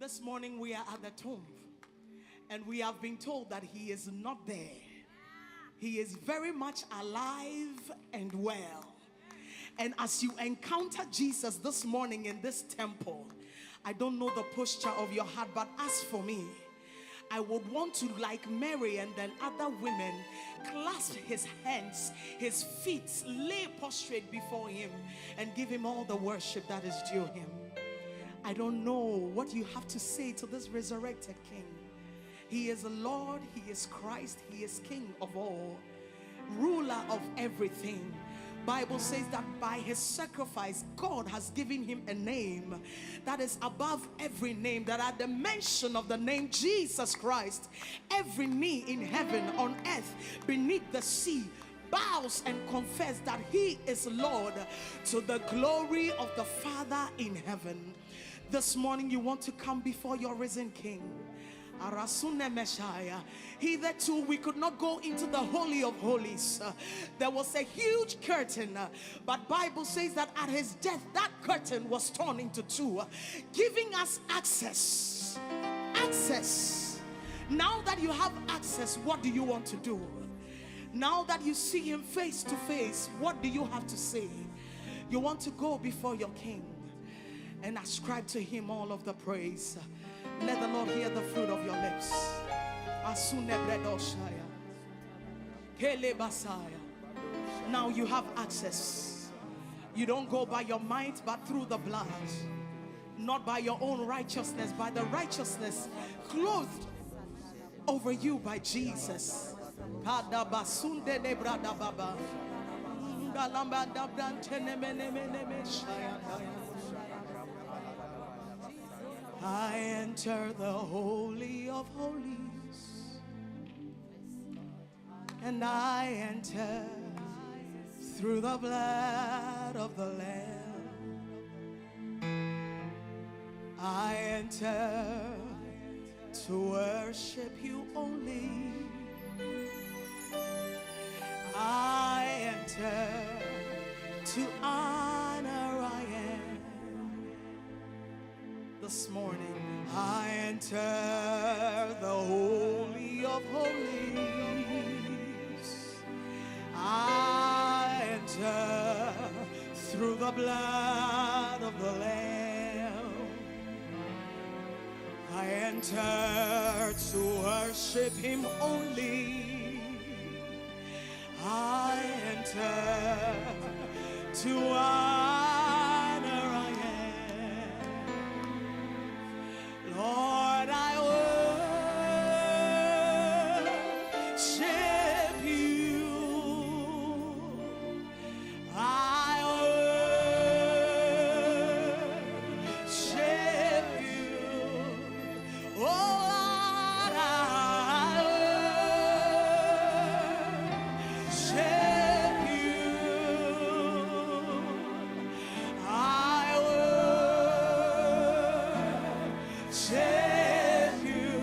This morning we are at the tomb, and we have been told that he is not there. He is very much alive and well. And as you encounter Jesus this morning in this temple, I don't know the posture of your heart, but as for me, I would want to, like Mary and then other women, clasp his hands, his feet, lay prostrate before him, and give him all the worship that is due him. I don't know what you have to say to this resurrected King. He is the Lord, he is Christ, he is King of all, ruler of everything. Bible says that by his sacrifice, God has given him a name that is above every name, that at the mention of the name Jesus Christ, every knee in heaven, on earth, beneath the sea, bows and confess that he is Lord, to the glory of the Father in heaven. This morning you want to come before your risen King. Hitherto we could not go into the Holy of Holies. There was a huge curtain, but Bible says that at his death that curtain was torn into two, giving us access. Now that you have access, what do you want to do? Now that you see him face to face, what do you have to say? You want to go before your King and ascribe to him all of the praise. Let the Lord hear the fruit of your lips. Now you have access. You don't go by your might, but through the blood. Not by your own righteousness, by the righteousness clothed over you by Jesus. I enter the Holy of Holies, and I enter through the blood of the Lamb. I enter to worship you only. I enter to honor I am. This morning I enter the Holy of Holies. I enter through the blood of the Lamb. I enter to worship him only. I enter to honor I am. Lord, I worship you. I worship you. Oh Lord, I worship you. I worship you.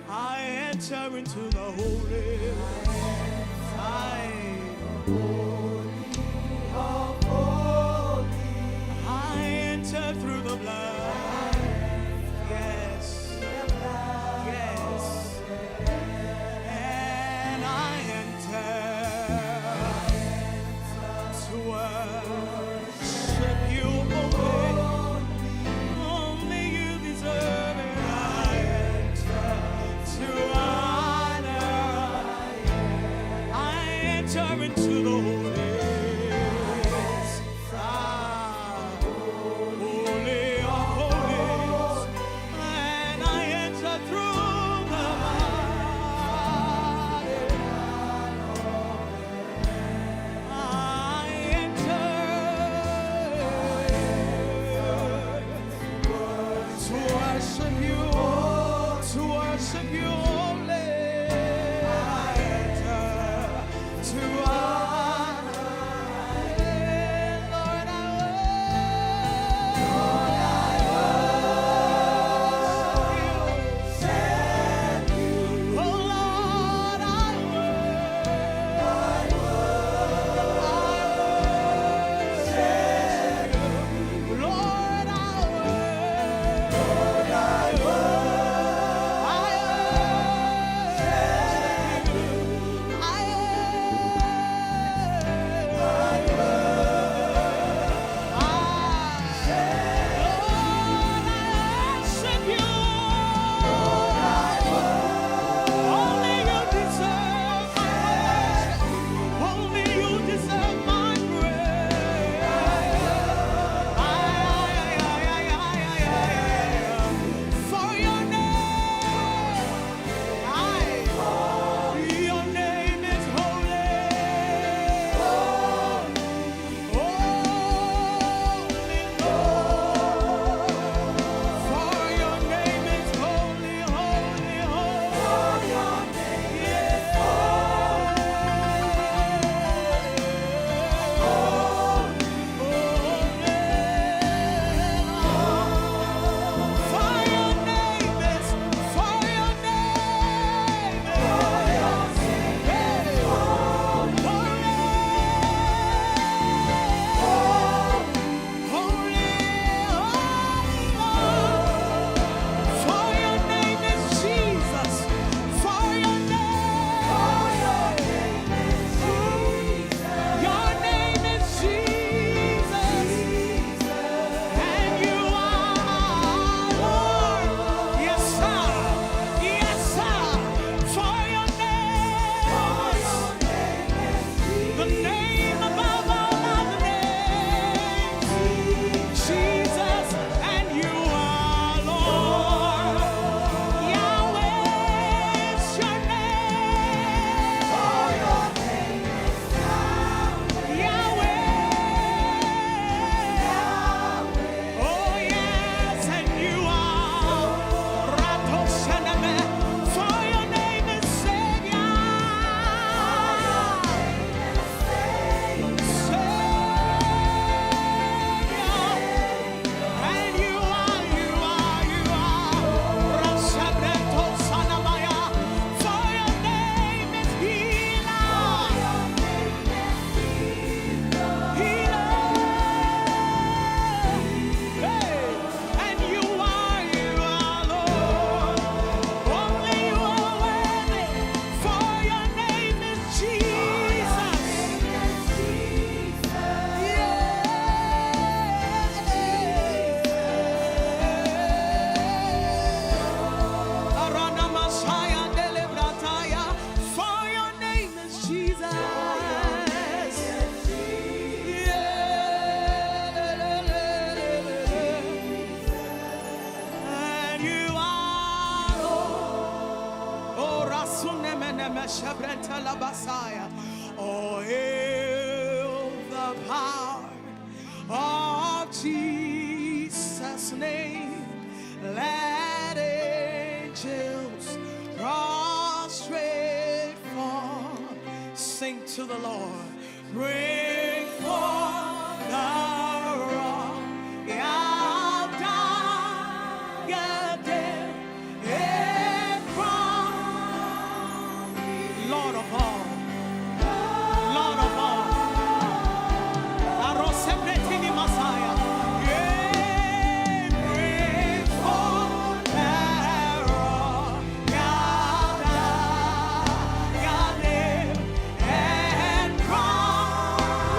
I enter into the holy. I enter through the blood. Yes. Yes. And I enter to worship you only. Only you deserve it. I enter to honor. I enter into the holy. Holy of holies, and I enter through the blood. I enter to worship you, to worship you only. I enter to honor. Lord, I worship you. Oh Lord, I worship you. Lord, I Oh, hail the power of Jesus' name. Let angels prostrate fall. Sing to the Lord. Bring forth the rock. Lord of all, Lord of all, Messiah. Bring forth the rock, and crown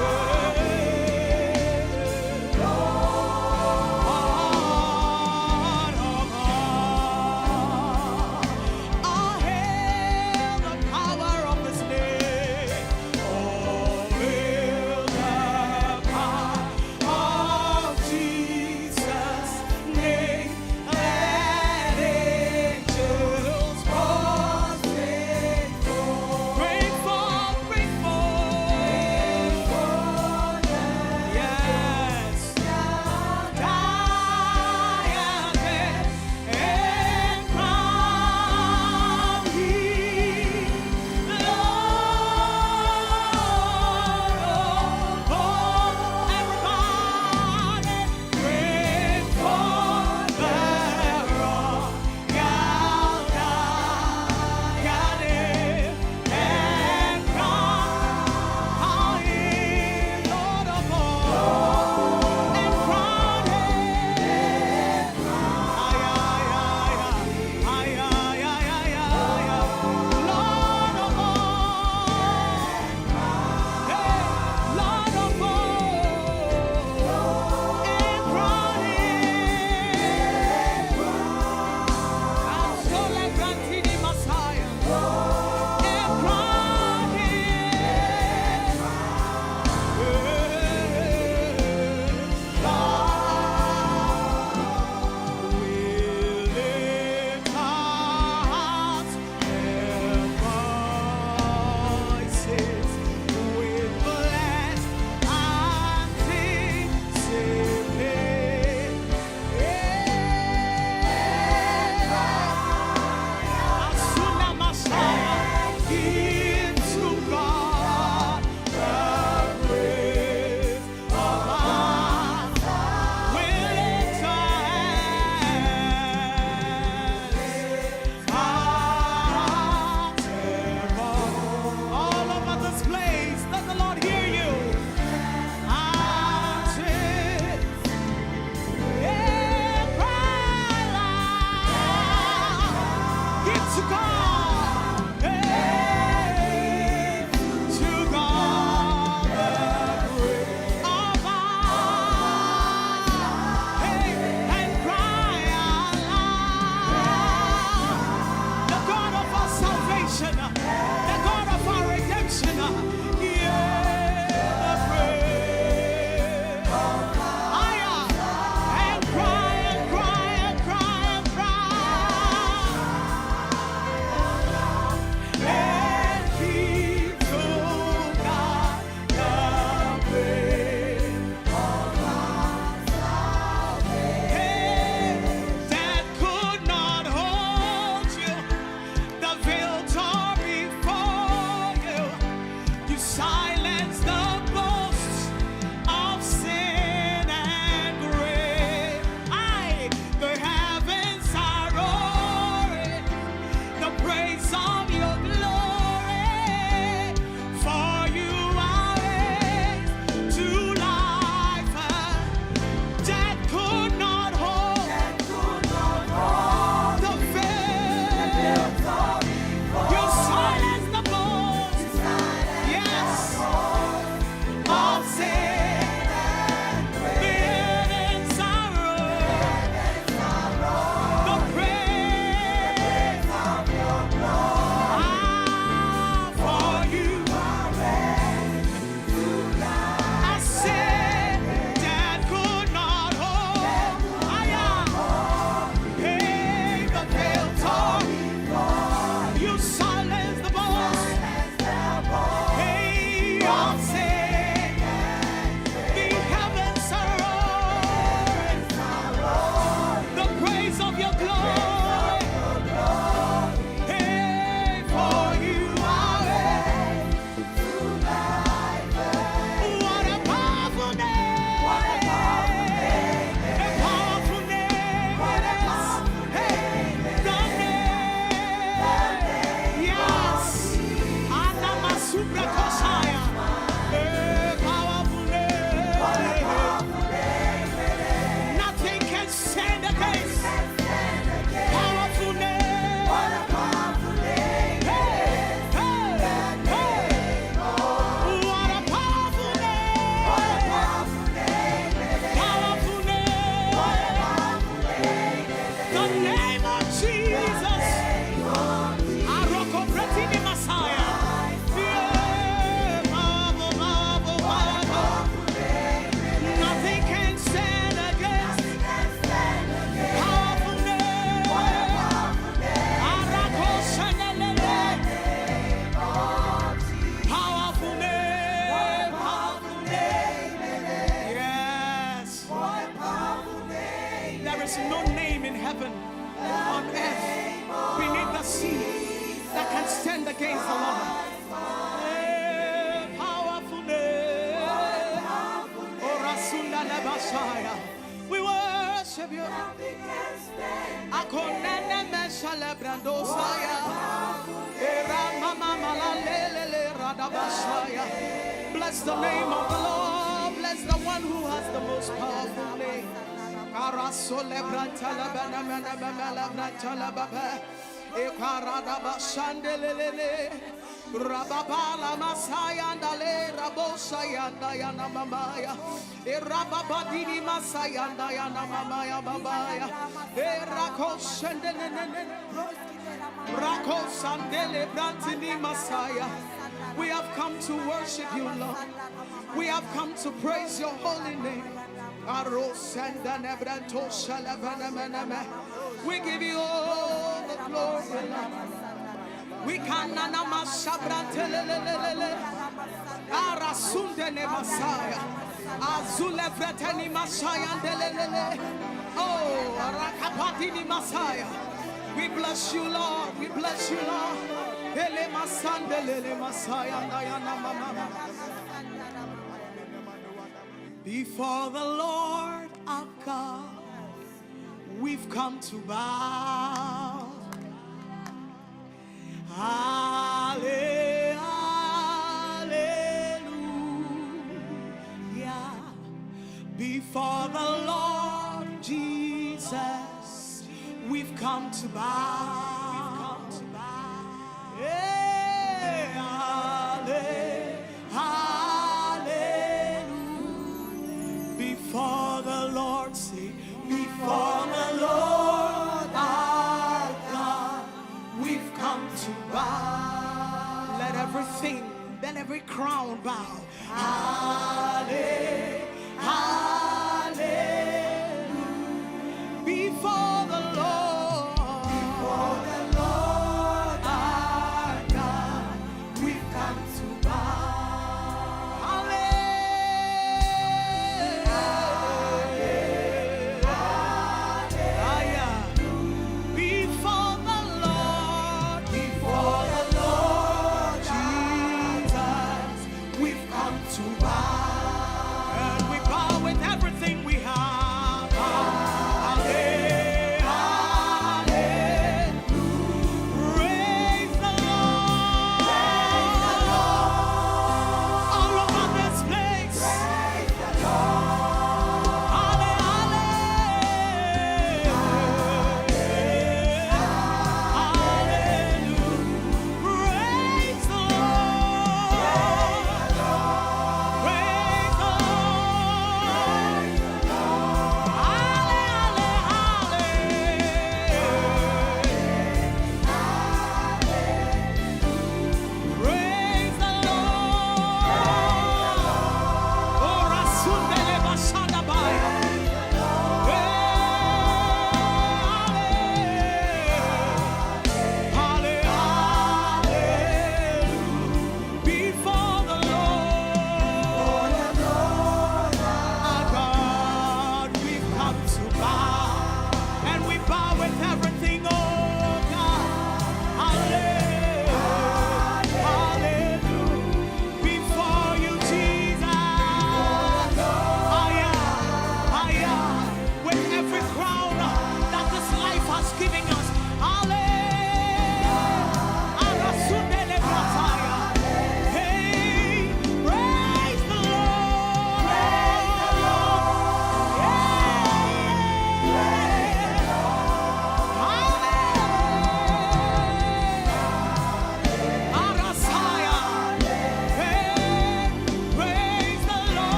against the Lord. Powerful name. Oh, Rasunda Nebashaya. We worship you. Akonene Meshale Brandosaya. Bless the name of the Lord. Bless the one who has the most powerful name. Rababala Masayandale Rabosayanda Yana Mamaya Rababadini Masayanda Yana Mamaya Babaya Rakosandele Brantini Masaya. We have come to worship you, Lord. We have come to praise your holy name. We give you all the glory. We can Arasundene Masaya Azule Freteni Masaya Delele. Oh, Arakapatini Masaya. We bless you, Lord. We bless you, Lord. Ele Masandele Masaya Dayana Mama. Before the Lord our God, we've come to bow. Hallelujah. Before the Lord Jesus, we've come to bow.